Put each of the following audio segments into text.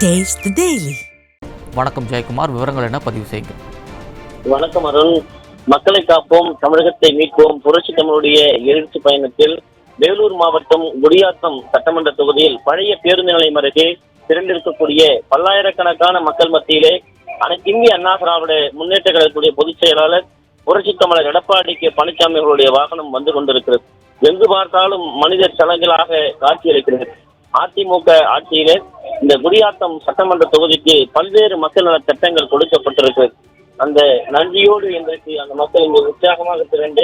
Taste the Daily. வணக்கம் ஜெயக்குமார், விவரங்கள் என்ன பதிவு செய்யுங்க. வணக்கம் அருண். மக்களை காப்போம், தமிழகத்தை மீட்போம் புரட்சி தமிழுடைய எழுச்சி பயணத்தில் வேலூர் மாவட்டம் குடியாத்தம் சட்டமன்ற தொகுதியில் பழைய பேருந்து நிலையம் அருகே திரண்டிருக்கக்கூடிய பல்லாயிரக்கணக்கான மக்கள் மத்தியிலே அனைத்து இந்திய அண்ணா திராவிட முன்னேற்ற கழகத்துடைய பொதுச் செயலாளர் புரட்சி தமிழர் எடப்பாடி கே பழனிசாமி அவர்களுடைய வாகனம் வந்து கொண்டிருக்கிறது. எங்கு பார்த்தாலும் மனிதர் சலங்களாக காட்சியளிக்கிறது. அதிமுக ஆட்சியிலே இந்த குடியாத்தம் சட்டமன்ற தொகுதிக்கு பல்வேறு மக்கள் நல திட்டங்கள் கொடுக்கப்பட்டிருக்கு. அந்த நன்றியோடு இன்றைக்கு அந்த மக்கள் இங்கு உற்சாகமாக திரண்டு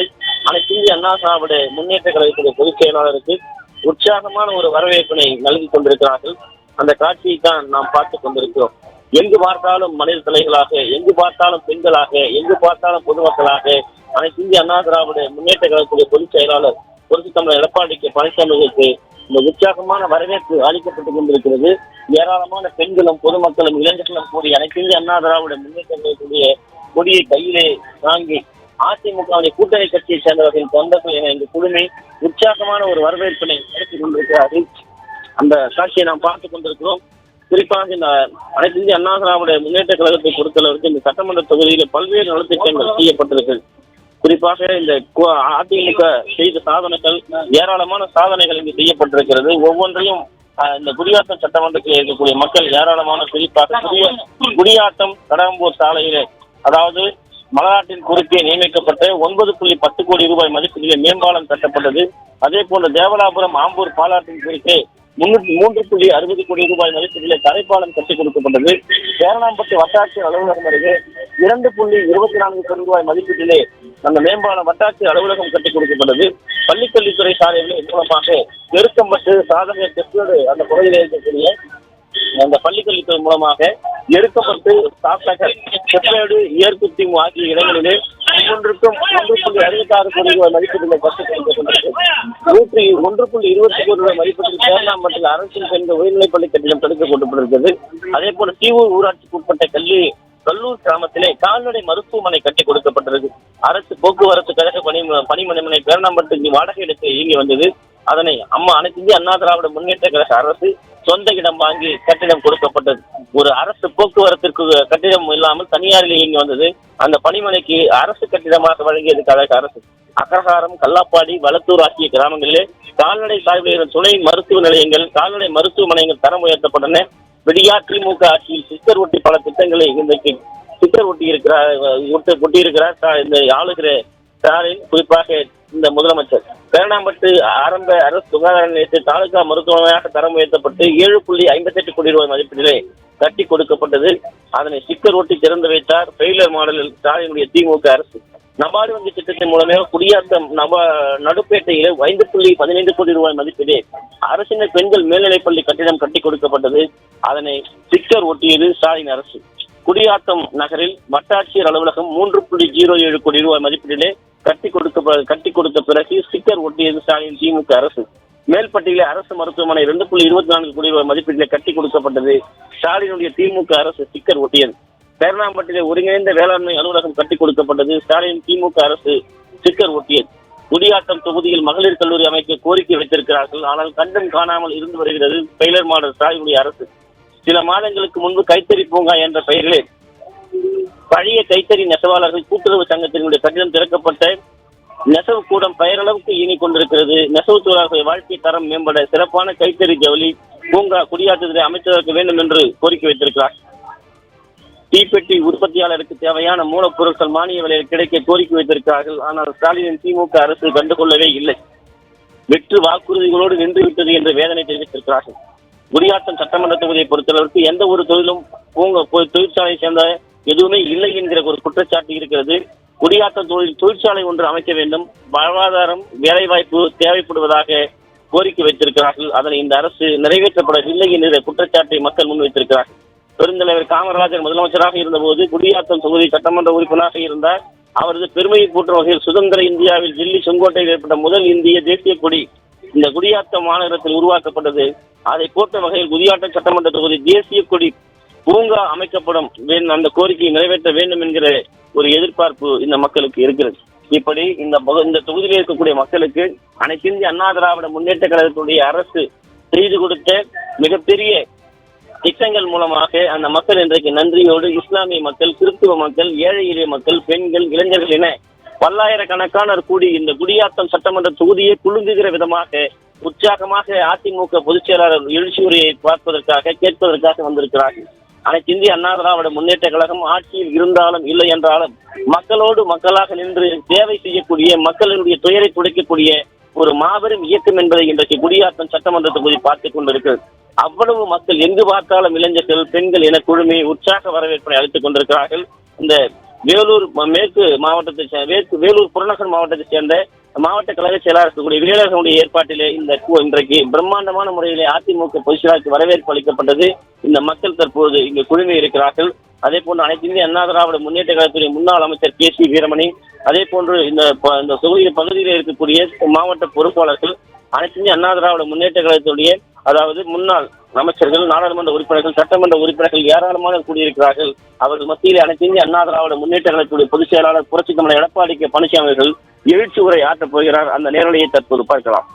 அனைத்து இந்திய அண்ணா திராவிட முன்னேற்ற கழகத்துடைய பொதுச் செயலாளருக்கு உற்சாகமான ஒரு வரவேற்பினை நல்கி கொண்டிருக்கிறார்கள். அந்த காட்சியை தான் நாம் பார்த்துக் கொண்டிருக்கிறோம். எங்கு பார்த்தாலும் மனித தலைகளாக, எங்கு பார்த்தாலும் பெண்களாக, எங்கு பார்த்தாலும் பொதுமக்களாக அனைத்து இந்திய அண்ணா திராவிட முன்னேற்ற கழகத்துடைய பொதுச் செயலாளர் புரட்சி தமிழர் எடப்பாடி கே பழனிசாமிகளுக்கு இந்த உற்சாகமான வரவேற்பு அளிக்கப்பட்டுக் கொண்டிருக்கிறது. ஏராளமான பெண்களும் பொதுமக்களும் இளைஞர்களும் கூடி அனைத்து இந்திய அண்ணா திராவிட முன்னேற்றக்கூடிய கொடியை கையிலே வாங்கி அதிமுகவுடைய கூட்டணி கட்சியை சேர்ந்தவர்களின் தொண்டர்கள் என இந்த குழுமை உற்சாகமான ஒரு வரவேற்பினை நடத்தி கொண்டிருக்கிறார்கள். அந்த காட்சியை நாம் பார்த்துக் கொண்டிருக்கிறோம். குறிப்பாக இந்த அனைத்து இந்திய அண்ணா திராவிட முன்னேற்ற கழகத்தை பொறுத்தளவிற்கு இந்த சட்டமன்ற தொகுதியில் பல்வேறு நலத்திட்டங்கள் செய்யப்பட்டிருக்கு. குறிப்பாக இந்த அதிமுக செய்த சாதனைகள், ஏராளமான சாதனைகள் இங்கு செய்யப்பட்டிருக்கிறது. ஒவ்வொன்றையும் இந்த குடியாத்தம் சட்டமன்றத்தில் இருக்கக்கூடிய மக்கள் ஏராளமான, குறிப்பாக குடியாத்தம் கடம்பூர் சாலையிலே, அதாவது மலைநாட்டின் குறுக்கே நியமிக்கப்பட்ட 9.10 கோடி ரூபாய் மதிப்பீட்டிலே மேம்பாலம் கட்டப்பட்டது. அதே போன்று தேவலாபுரம் ஆம்பூர் பாலாற்றின் குறுக்கே 3.60 கோடி ரூபாய் மதிப்பீட்டிலே தரைப்பாலம் கட்டிக் கொடுக்கப்பட்டது. பேரணாம்பட்டு வட்டாட்சியர் அலுவலகம் அருகே 2.24 கோடி ரூபாய் மதிப்பீட்டிலே அந்த மேம்பால வட்டாட்சியர் அலுவலகம் கட்டிக் கொடுக்கப்பட்டது. பள்ளிக்கல்வித்துறை சாலைகளின் மூலமாக எருக்கம்பட்டு சாதனை தெற்கோடு அந்த பகுதியில் இருக்கக்கூடிய அந்த பள்ளிக்கல்வித்துறை மூலமாக எருக்கப்பட்டு சாத்தகர் செப்பேடு ஏற்குத்தி ஆகிய இடங்களிலே ஒவ்வொன்றுக்கும் 1.66 கோடி ரூபாய் மதிப்பீட்டில் கட்டிக் கொடுக்கப்பட்டது. 1.20 கோடி ரூபாய் மதிப்பீட்டில் பேரணாம்பட்டில் அரசின் பெண்கள் உயர்நிலைப்பள்ளி கட்டிடம் தடுக்க கொள்ளப்பட்டிருக்கிறது. அதே போல சீவூர் ஊராட்சிக்கு உட்பட்ட கல்லூர் கிராமத்திலே கால்நடை மருத்துவமனை கட்டி கொடுக்கப்பட்டிருக்கு. அரசு போக்குவரத்து கழக பணிமனை பேரணாம்பட்டு வாடகை எடுத்து இயங்கி வந்தது. அதனை அனைத்து இந்திய அண்ணா திராவிட முன்னேற்ற கழக அரசு சொந்த இடம் வாங்கி கட்டிடம் கொடுக்கப்பட்டது. ஒரு அரசு போக்குவரத்திற்கு கட்டிடம் இல்லாமல் தனியாரில் இயங்கி வந்தது. அந்த பணிமனைக்கு அரசு கட்டிடமாக வழங்கியது கழக அரசு. அக்ரஹாரம், கல்லாப்பாடி, வளத்தூர் ஆகிய கிராமங்களிலே கால்நடை சார்பில் துணை மருத்துவ நிலையங்கள், கால்நடை மருத்துவமனைகள் தரம் உயர்த்தப்பட்டன. விடியா திமுக ஆட்சியில் சிக்கர் ஒட்டி பல திட்டங்களை இன்றைக்கு சிக்கர் ஒட்டியிருக்கிறார் இந்த ஆளுகிற ஸ்டாலின். குறிப்பாக இந்த முதலமைச்சர் பேரணாம்பட்டு ஆரம்ப அரசு சுகாதார நிலையத்தில் தாலுகா மருத்துவமனையாக தரம் உயர்த்தப்பட்டு 7.58 கோடி ரூபாய் மதிப்பீட்டிலே கட்டி கொடுக்கப்பட்டது. அதனை சிக்கர் ஒட்டி திறந்து வைத்தார் ஃபெயிலர் மாடலில் ஸ்டாலினுடைய திமுக அரசு. நபார்டு வங்கி திட்டத்தின் மூலமாக குடியாத்தம் நடுப்பேட்டையிலே 5.15 கோடி ரூபாய் மதிப்பீடு அரசினர் பெண்கள் மேல்நிலைப்பள்ளி கட்டிடம் கட்டி கொடுக்கப்பட்டது. அதனை சிக்கர் ஒட்டியது ஸ்டாலின் அரசு. குடியாத்தம் நகரில் வட்டாட்சியர் அலுவலகம் 3.07 கோடி ரூபாய் மதிப்பீட்டிலே கட்டி கொடுத்த பிறகு சிக்கர் ஒட்டியது ஸ்டாலின் திமுக அரசு. மேல்பட்டியிலே அரசு மருத்துவமனை 2.24 கோடி ரூபாய் மதிப்பீட்டிலே கட்டி கொடுக்கப்பட்டது. ஸ்டாலினுடைய திமுக அரசு சிக்கர் ஒட்டியது. பேரணாம்பட்டிலே ஒருங்கிணைந்த வேளாண்மை அலுவலகம் கட்டிக் கொடுக்கப்பட்டது. ஸ்டாலின் திமுக அரசு சிக்கர் ஒட்டியது. குடியாத்தம் தொகுதியில் மகளிர் கல்லூரி அமைக்க கோரிக்கை வைத்திருக்கிறார்கள். ஆனால் கண்டும் காணாமல் இருந்து வருகிறது ஃபெயிலர் மாடல் ஸ்டாலினுடைய அரசு. சில மாதங்களுக்கு முன்பு கைத்தறி பூங்கா என்ற பெயரிலே பழைய கைத்தறி நெசவாளர்கள் கூட்டுறவு சங்கத்தினுடைய கட்டிடம் திறக்கப்பட்ட நெசவு கூடம் பெயரளவுக்கு இயங்கிக் கொண்டிருக்கிறது. நெசவு தொழிலாளர்கள் வாழ்க்கை தரம் மேம்பட சிறப்பான கைத்தறி ஜவுளி பூங்கா குடியாத்தத்திலே அமைச்சதற்கு வேண்டும் என்று கோரிக்கை வைத்திருக்கிறார். தீப்பெட்டி உற்பத்தியாளருக்கு தேவையான மூலப்பொருட்கள் மானிய விலையில் கிடைக்க கோரிக்கை வைத்திருக்கிறார்கள். ஆனால் ஸ்டாலினின் திமுக அரசு கண்டுகொள்ளவே இல்லை. வெற்று வாக்குறுதிகளோடு நின்றுவிட்டது என்று வேதனை தெரிவித்திருக்கிறார்கள். குடியாத்தம் சட்டமன்ற தொகுதியை பொறுத்தளவிற்கு எந்த ஒரு தொழிலும் தொழிற்சாலையை சேர்ந்த எதுவுமே இல்லை என்கிற ஒரு குற்றச்சாட்டு இருக்கிறது. குடியாத்தம் தொழிற்சாலை ஒன்று அமைக்க வேண்டும், வாழ்வாதாரம் வேலைவாய்ப்பு தேவைப்படுவதாக கோரிக்கை வைத்திருக்கிறார்கள். அதனை இந்த அரசு நிறைவேற்றப்படவில்லை என்கிற குற்றச்சாட்டை மக்கள் முன்வைத்திருக்கிறார்கள். பெருந்தலைவர் காமராஜர் முதலமைச்சராக இருந்தபோது குடியாத்தம் தொகுதி சட்டமன்ற உறுப்பினராக இருந்தார். அவரது பெருமையை போற்றும் வகையில் சுதந்திர இந்தியாவில் டெல்லி செங்கோட்டையில் ஏற்பட்ட முதல் இந்திய தேசிய கொடி இந்த குடியாத்தம் மாநகரத்தில் உருவாக்கப்பட்டது. அதை போன்ற வகையில் குடியாத்தம் சட்டமன்ற தொகுதி தேசிய கொடி பூங்கா அமைக்கப்படும், அந்த கோரிக்கையை நிறைவேற்ற வேண்டும் என்கிற ஒரு எதிர்பார்ப்பு இந்த மக்களுக்கு இருக்கிறது. இப்படி இந்த தொகுதியில் இருக்கக்கூடிய மக்களுக்கு அனைத்து இந்திய அண்ணா திராவிட முன்னேற்ற கழகத்துடைய அரசு செய்து கொடுத்த மிகப்பெரிய திட்டங்கள் மூலமாக அந்த மக்கள் இன்றைக்கு நன்றியோடு இஸ்லாமிய மக்கள், கிறிஸ்துவ மக்கள், ஏழை எளிய மக்கள், பெண்கள், இளைஞர்கள் என பல்லாயிரக்கணக்கானோர் கூடி இந்த குடியாத்தம் சட்டமன்ற தொகுதியை குலுங்குகிற விதமாக உற்சாகமாக அதிமுக பொதுச் செயலாளர் எழுச்சி உரையை பார்ப்பதற்காக கேட்பதற்காக வந்திருக்கிறார்கள். அனைத்து இந்திய அண்ணா திராவிட முன்னேற்ற கழகம் ஆட்சியில் இருந்தாலும் இல்லை என்றாலும் மக்களோடு மக்களாக நின்று சேவை செய்யக்கூடிய, மக்களினுடைய துயரை துடைக்கக்கூடிய ஒரு மாபெரும் இயக்கம் என்பதை இன்றைக்கு குடியாத்தம் சட்டமன்ற தொகுதி பார்த்துக் கொண்டிருக்கிறது. அவ்வளவு மக்கள் எங்கு பார்த்தாலும் இளைஞர்கள், பெண்கள் என குழுமி உற்சாக வரவேற்பை அளித்துக் கொண்டிருக்கிறார்கள். இந்த வேலூர் மேற்கு மாவட்டத்தை வேலூர் புறநகர் மாவட்டத்தைச் சேர்ந்த மாவட்ட கழக செயலாளர் இருக்கக்கூடிய வீரர்களுடைய ஏற்பாட்டிலே இன்றைக்கு பிரம்மாண்டமான முறையிலே அதிமுக பொதுச்செயலாளருக்கு வரவேற்பு அளிக்கப்பட்டது. இந்த மக்கள் தற்போது இங்கு குழுமி இருக்கிறார்கள். அதே போன்று அனைத்து இந்திய அண்ணா திராவிட முன்னேற்ற கழகத்துடைய முன்னாள் அமைச்சர் KC வீரமணி, அதே போன்று இந்த பகுதியில் இருக்கக்கூடிய மாவட்ட பொறுப்பாளர்கள், அனைத்து இந்திய அண்ணா திராவிட முன்னேற்ற கழகத்துடைய அதாவது முன்னாள் அமைச்சர்கள், நாடாளுமன்ற உறுப்பினர்கள், சட்டமன்ற உறுப்பினர்கள் ஏராளமாக கூடியிருக்கிறார்கள். அவர்கள் மத்தியிலே அனைத்து இந்திய அண்ணா திராவிட முன்னேற்ற கழகத்துடைய பொதுச் செயலாளர் புரட்சித் தமிழர் எடப்பாடி பழனிசாமி அவர்கள் எழுச்சி உரை ஆற்றப் போகிறார். அந்த நேரலையை தற்போது பார்க்கலாம்.